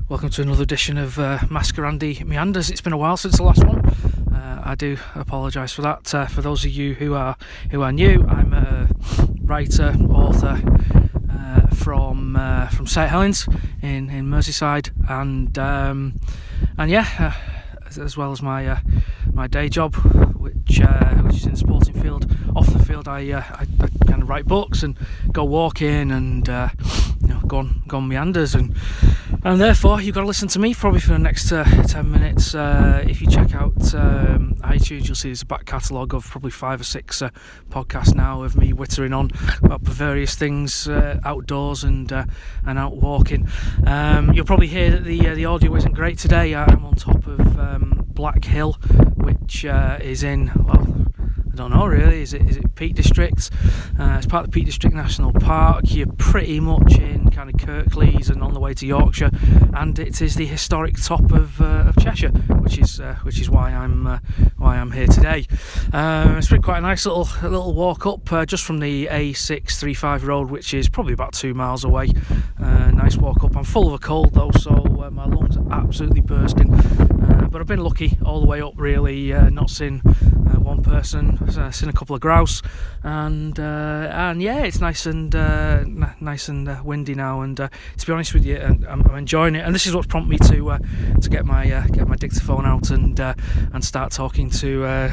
Welcome to another edition of Mascarandy Meanders. It's been a while since the last one. I do apologise for that. For those of you who are new, I'm a writer, author from St Helens in Merseyside, and as well as my day job, which is in the sporting field. Off the field, I kind of write books and go walking and go on meanders, and therefore you've got to listen to me probably for the next 10 minutes. If you check out iTunes, you'll see there's a back catalogue of probably 5 or 6 podcasts now of me whittering on about various things outdoors and out walking. You'll probably hear that the audio isn't great today. I'm on top of Black Hill, which is in, well, I don't know really, is it Peak District? It's part of the Peak District National Park. You're pretty much in kind of Kirklees and on the way to Yorkshire, and it is the historic top of Cheshire, which is why I'm here today. It's been quite a nice little walk up just from the A635 road, which is probably about 2 miles away. Nice walk up. I'm full of a cold though, so my lungs are absolutely bursting. But I've been lucky all the way up, really. Not seen one person, seen a couple of grouse, and yeah, it's nice and windy now. And to be honest with you, I'm enjoying it. And this is what's prompted me to get my dictaphone out and start talking to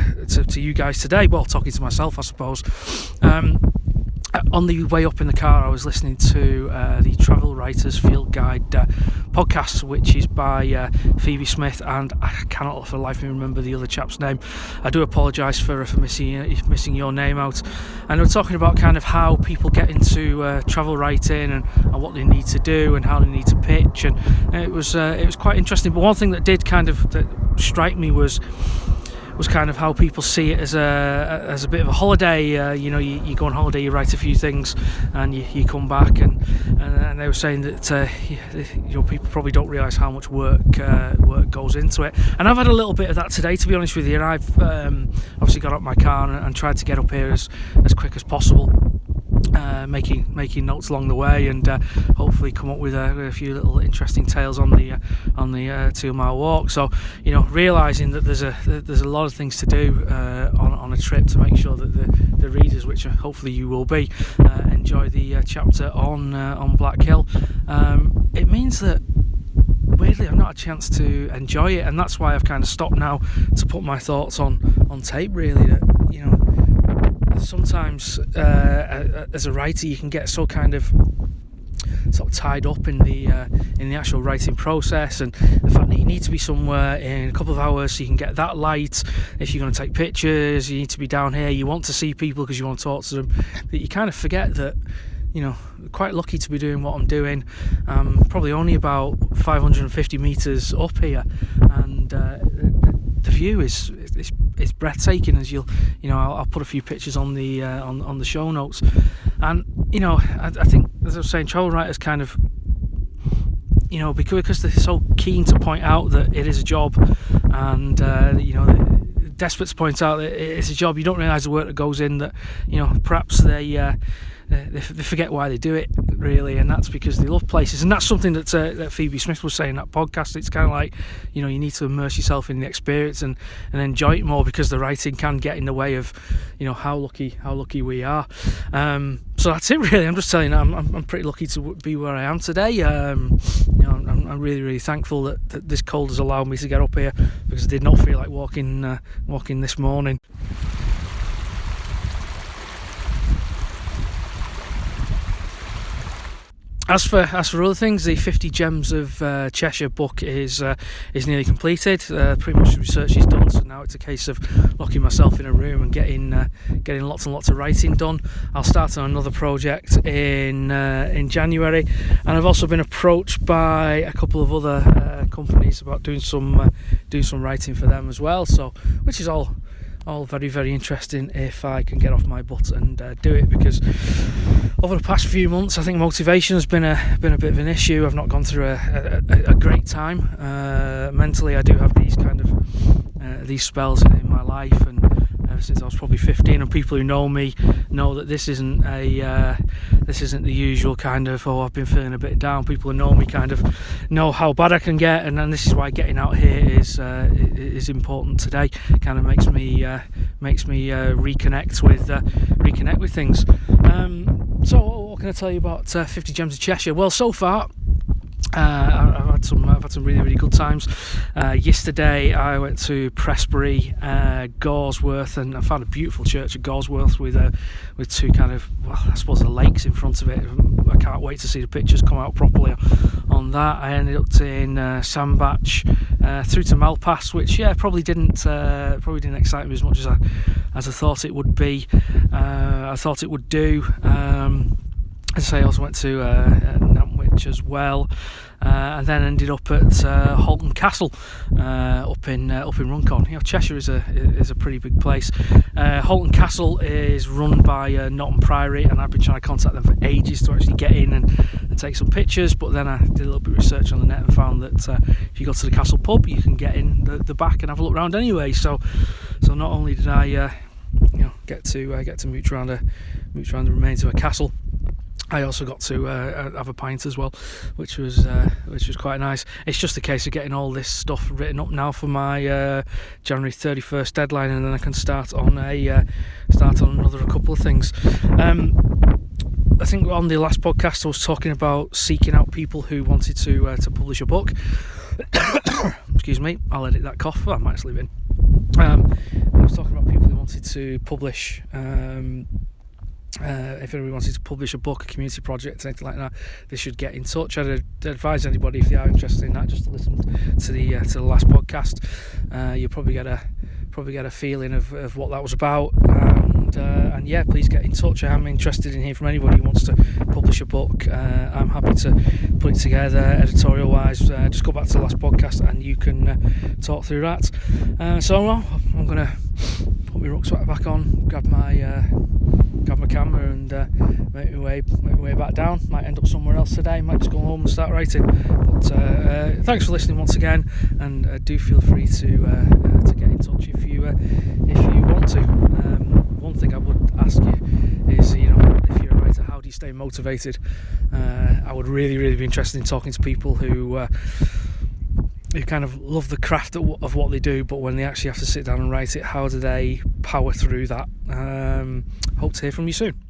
you guys today. Well, talking to myself, I suppose. On the way up in the car, I was listening to the Travel Writers Field Guide podcast, which is by Phoebe Smith, and I cannot for the life of me remember the other chap's name. I do apologise for missing your name out. And we're talking about kind of how people get into travel writing and what they need to do and how they need to pitch, and it was quite interesting. But one thing that did kind of strike me was kind of how people see it as a bit of a holiday. You go on holiday, you write a few things, and you come back, and they were saying that people probably don't realise how much work goes into it. And I've had a little bit of that today, to be honest with you. And I've obviously got up my car and tried to get up here as quick as possible. Making notes along the way, and hopefully come up with a few little interesting tales on the 2-mile walk. So realising that there's a lot of things to do on a trip to make sure that the readers, which hopefully you will be, enjoy the chapter on Black Hill. It means that weirdly I've not had a chance to enjoy it, and that's why I've kind of stopped now to put my thoughts on tape. Really, that sometimes as a writer you can get so kind of sort of tied up in the actual writing process, and the fact that you need to be somewhere in a couple of hours so you can get that light. If you're going to take pictures, you need to be down here, you want to see people because you want to talk to them, that you kind of forget that quite lucky to be doing what I'm doing. Probably only about 550 metres up here, and the view is breathtaking. As I'll put a few pictures on the show notes. And I think, as I was saying, travel writers kind of because they're so keen to point out that it is a job, and desperate to point out that it's a job. You don't realise the work that goes in, that perhaps they forget why they do it, really, and that's because they love places. And that's something that Phoebe Smith was saying in that podcast. It's kind of like you need to immerse yourself in the experience and enjoy it more, because the writing can get in the way of how lucky we are. So that's it, really. I'm just telling you, I'm pretty lucky to be where I am today. I'm really thankful that this cold has allowed me to get up here, because I did not feel like walking this morning. As for other things, the 50 Gems of Cheshire book is nearly completed. Pretty much the research is done, so now it's a case of locking myself in a room and getting lots and lots of writing done. I'll start on another project in January, and I've also been approached by a couple of other companies about doing some writing for them as well. So, which is all very, very interesting if I can get off my butt and do it, because over the past few months I think motivation has been a bit of an issue. I've not gone through a great time mentally. I do have these kind of these spells in my life, and ever since I was probably 15, and people who know me know that this isn't the usual kind of, oh, I've been feeling a bit down. People who know me kind of know how bad I can get, and this is why getting out here is important today. Kind of makes me reconnect with things. So what can I tell you about 50 Gems of Cheshire? Well, so far I've had some really, really good times. Yesterday I went to Prestbury, Gawsworth, and I found a beautiful church at Gawsworth with two kind of, well, I suppose, the lakes in front of it. I can't wait to see the pictures come out properly on that. I ended up in Sandbach, through to Malpass, which probably didn't excite me as much as I thought it would be. I thought it would do. As I say, I also went to Nantwich as well, and then ended up at Halton Castle up in Runcorn. You know, Cheshire is a pretty big place. Halton Castle is run by Norton Priory, and I've been trying to contact them for ages to actually get in and take some pictures. But then I did a little bit of research on the net and found that if you go to the castle pub, you can get in the back and have a look around anyway. So not only did I get to mooch around the remains of a castle, I also got to have a pint as well, which was quite nice. It's just a case of getting all this stuff written up now for my January 31st deadline, and then I can start on another couple of things. I think on the last podcast I was talking about seeking out people who wanted to publish a book. Excuse me, I'll edit that cough. I might just leave it in. I was talking about people who wanted to publish. If anybody wanted to publish a book, a community project, anything like that, they should get in touch. I'd advise anybody, if they are interested in that, just to listen to the last podcast. You'll probably get a feeling of what that was about, and yeah, please get in touch. I am interested in hearing from anybody who wants to publish a book. I'm happy to put it together editorial wise. Just go back to the last podcast and you can talk through that. So I'm gonna put my rucksack back on, grab my camera and make my way back down. Might end up somewhere else today, might just go home and start writing. But thanks for listening once again, and do feel free to get in touch if you want to. One thing I would ask you is, if you're a writer, how do you stay motivated? I would really, really be interested in talking to people who kind of love the craft of what they do, but when they actually have to sit down and write it, how do they power through that? Hope to hear from you soon.